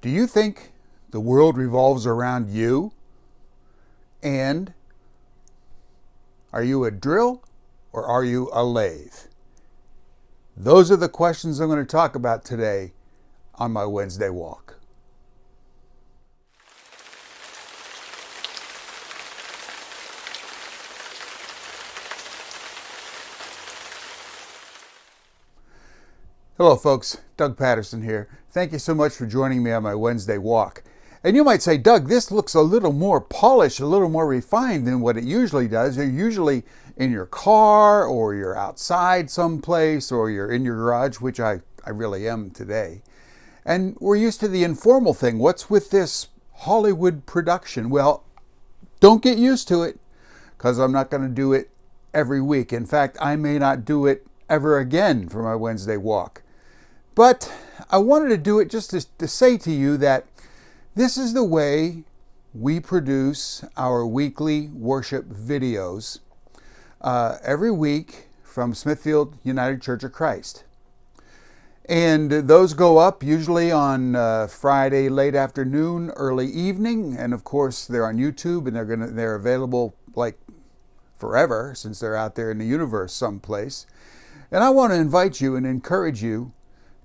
Do you think the world revolves around you? And are you a drill or are you a lathe? Those are the questions I'm going to talk about today on my Wednesday walk. Hello folks, Doug Patterson here. Thank you so much for joining me on my Wednesday walk. And you might say, Doug, this looks a little more polished, a little more refined than what it usually does. You're usually in your car or you're outside someplace or you're in your garage, which I really am today. And we're used to the informal thing. What's with this Hollywood production? Well, don't get used to it because I'm not going to do it every week. In fact, I may not do it ever again for my Wednesday walk. But I wanted to do it just to say to you that this is the way we produce our weekly worship videos every week from Smithfield United Church of Christ. And those go up usually on Friday late afternoon, early evening, and of course they're on YouTube and they're available like forever since they're out there in the universe someplace. And I want to invite you and encourage you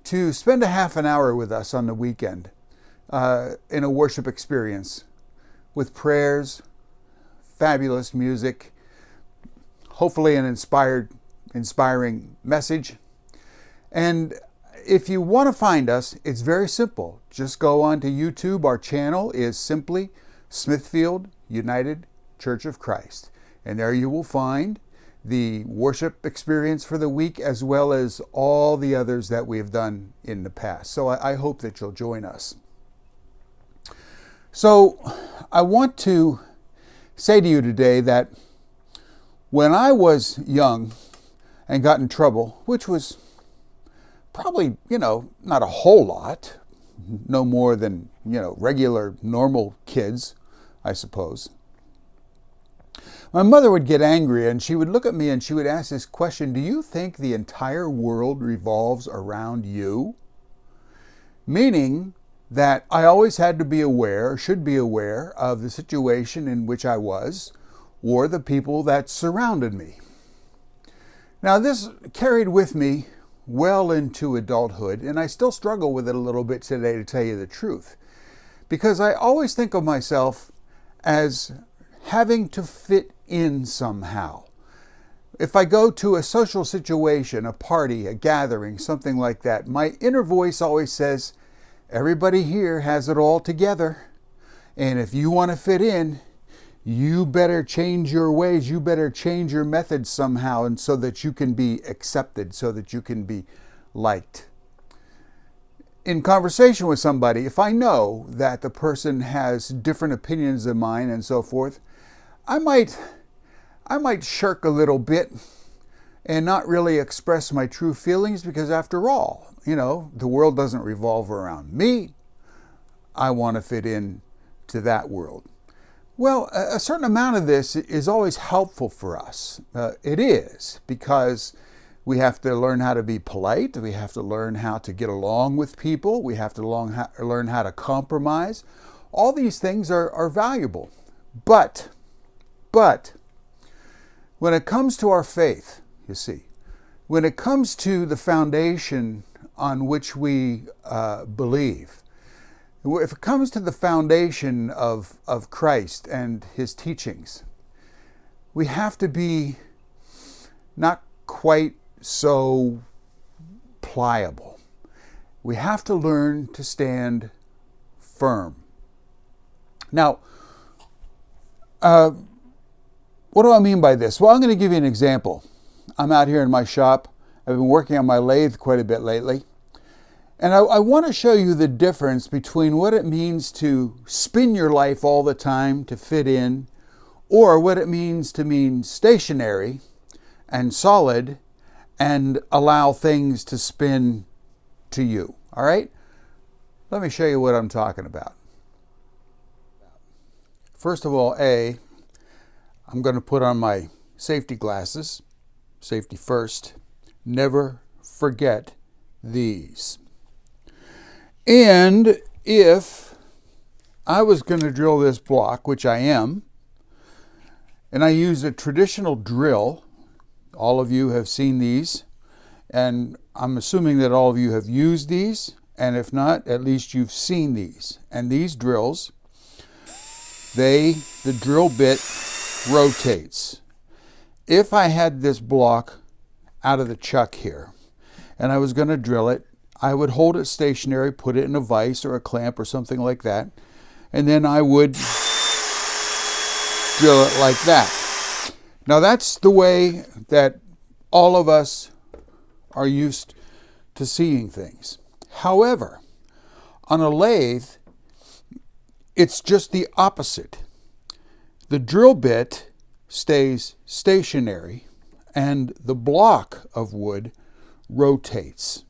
to spend a half an hour with us on the weekend in a worship experience with prayers, fabulous music, hopefully an inspiring message. And if you want to find us, it's very simple. Just go on to YouTube. Our channel is simply Smithfield United Church of Christ. And there you will find the worship experience for the week, as well as all the others that we have done in the past. So I hope that you'll join us. So I want to say to you today that when I was young and got in trouble, which was probably, not a whole lot, no more than, regular, normal kids, I suppose. My mother would get angry and she would look at me and she would ask this question, do you think the entire world revolves around you? Meaning that I always had to be aware, should be aware of the situation in which I was or the people that surrounded me. Now this carried with me well into adulthood, and I still struggle with it a little bit today, to tell you the truth, because I always think of myself as having to fit in somehow. If I go to a social situation, a party, a gathering, something like that, my inner voice always says, everybody here has it all together, and if you want to fit in, you better change your ways, you better change your methods somehow, and so that you can be accepted, so that you can be liked. In conversation with somebody, if I know that the person has different opinions than mine and so forth, I might shirk a little bit and not really express my true feelings, because after all, the world doesn't revolve around me. I want to fit in to that world. Well, a certain amount of this is always helpful for us. It is, because we have to learn how to be polite. We have to learn how to get along with people. We have to learn how to compromise. All these things are valuable. But when it comes to our faith, you see, when it comes to the foundation on which we believe, if it comes to the foundation of Christ and his teachings, we have to be not quite so pliable. We have to learn to stand firm. Now, what do I mean by this? Well, I'm going to give you an example. I'm out here in my shop. I've been working on my lathe quite a bit lately. And I want to show you the difference between what it means to spin your life all the time to fit in, or what it means to mean stationary and solid and allow things to spin to you. All right? Let me show you what I'm talking about. First of all, I'm going to put on my safety glasses. Safety first. Never forget these. And if I was going to drill this block, which I am, and I use a traditional drill, all of you have seen these, and I'm assuming that all of you have used these, and if not, at least you've seen these. And these drills, the drill bit rotates. If I had this block out of the chuck here, and I was going to drill it, I would hold it stationary, put it in a vise or a clamp or something like that, and then I would drill it like that. Now that's the way that all of us are used to seeing things. However, on a lathe, it's just the opposite. The drill bit stays stationary and the block of wood rotates.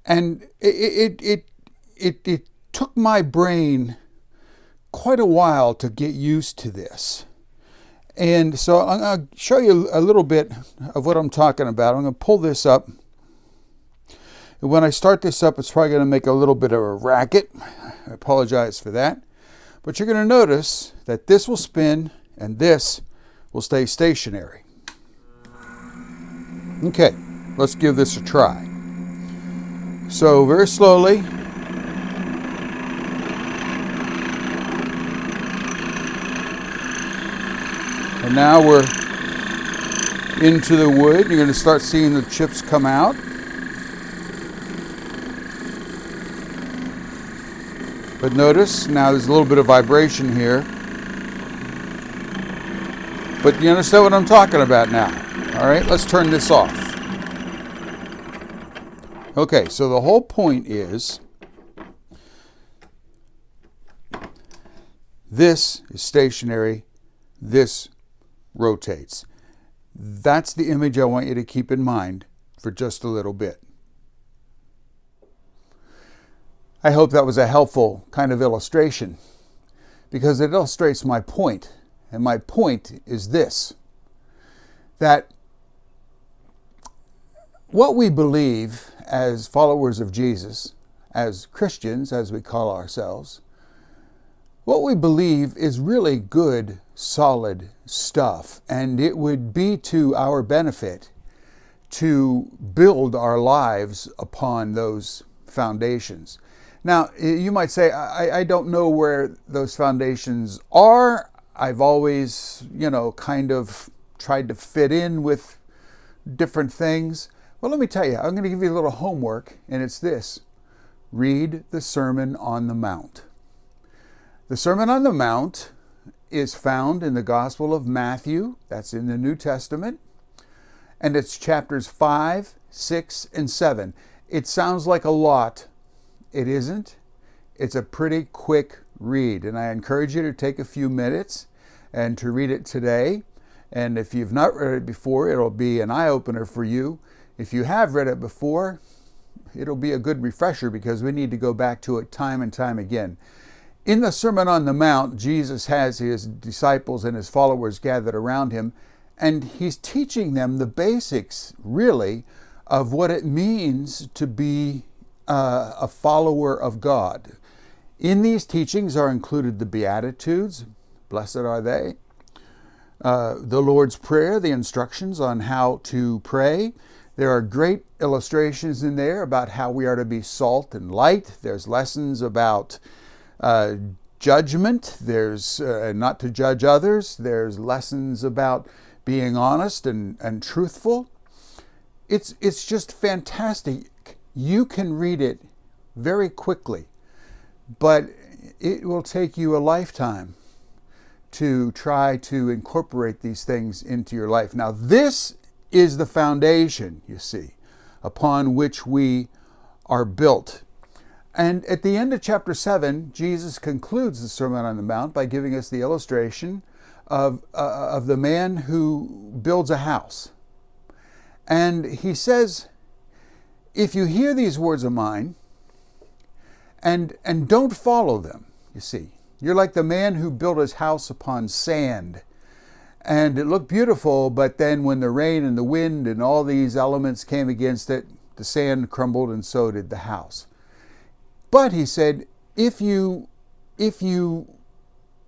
And it took my brain quite a while to get used to this. And so I'm going to show you a little bit of what I'm talking about. I'm going to pull this up. And when I start this up, it's probably going to make a little bit of a racket. I apologize for that. But you're going to notice that this will spin and this will stay stationary. Okay, let's give this a try. So very slowly, and now we're into the wood. You're going to start seeing the chips come out. But notice now there's a little bit of vibration here. But you understand what I'm talking about now. All right, let's turn this off. Okay, so the whole point is this is stationary, this rotates. That's the image I want you to keep in mind for just a little bit. I hope that was a helpful kind of illustration because it illustrates my point. And my point is this, that what we believe as followers of Jesus, as Christians, as we call ourselves, what we believe is really good, solid stuff. And it would be to our benefit to build our lives upon those foundations. Now, you might say, I don't know where those foundations are. I've always, kind of tried to fit in with different things. Well, let me tell you, I'm going to give you a little homework, and it's this. Read the Sermon on the Mount. The Sermon on the Mount is found in the Gospel of Matthew. That's in the New Testament. And it's chapters 5, 6, and 7. It sounds like a lot. It isn't. It's a pretty quick read. And I encourage you to take a few minutes and to read it today. And if you've not read it before, it'll be an eye-opener for you. If you have read it before, it'll be a good refresher because we need to go back to it time and time again. In the Sermon on the Mount, Jesus has his disciples and his followers gathered around him, and he's teaching them the basics, really, of what it means to be a follower of God. In these teachings are included the Beatitudes, blessed are they, the Lord's Prayer, the instructions on how to pray. There are great illustrations in there about how we are to be salt and light. There's lessons about judgment. There's not to judge others. There's lessons about being honest and truthful. It's just fantastic. You can read it very quickly, but it will take you a lifetime to try to incorporate these things into your life. Now, this is the foundation, you see, upon which we are built. And at the end of chapter 7, Jesus concludes the Sermon on the Mount by giving us the illustration of the man who builds a house. And he says, if you hear these words of mine and don't follow them, you see, you're like the man who built his house upon sand. And it looked beautiful, but then when the rain and the wind and all these elements came against it, the sand crumbled and so did the house. But he said, if you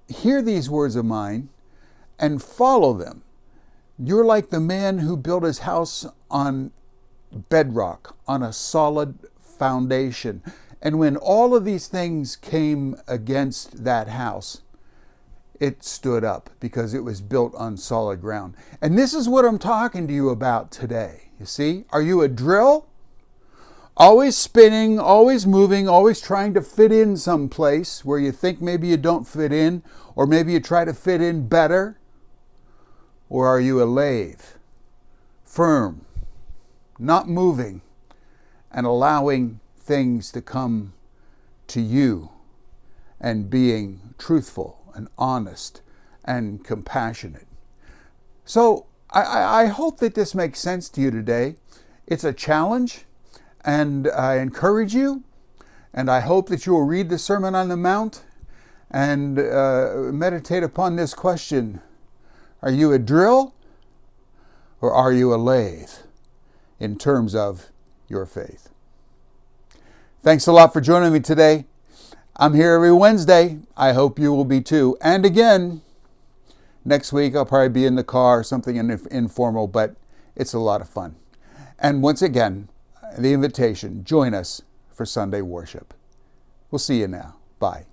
hear these words of mine and follow them, you're like the man who built his house on bedrock, on a solid foundation. And when all of these things came against that house, it stood up because it was built on solid ground. And this is what I'm talking to you about today. You see, are you a drill? Always spinning, always moving, always trying to fit in someplace where you think maybe you don't fit in, or maybe you try to fit in better? Or are you a lathe? Firm, not moving, and allowing things to come to you, and being truthful and honest and compassionate. So I hope that this makes sense to you today. It's a challenge, and I encourage you, and I hope that you will read the Sermon on the Mount and meditate upon this question: are you a drill or are you a lathe in terms of your faith? Thanks a lot for joining me today. I'm here every Wednesday. I hope you will be too. And again, next week I'll probably be in the car, something informal, but it's a lot of fun. And once again, the invitation, join us for Sunday worship. We'll see you now. Bye.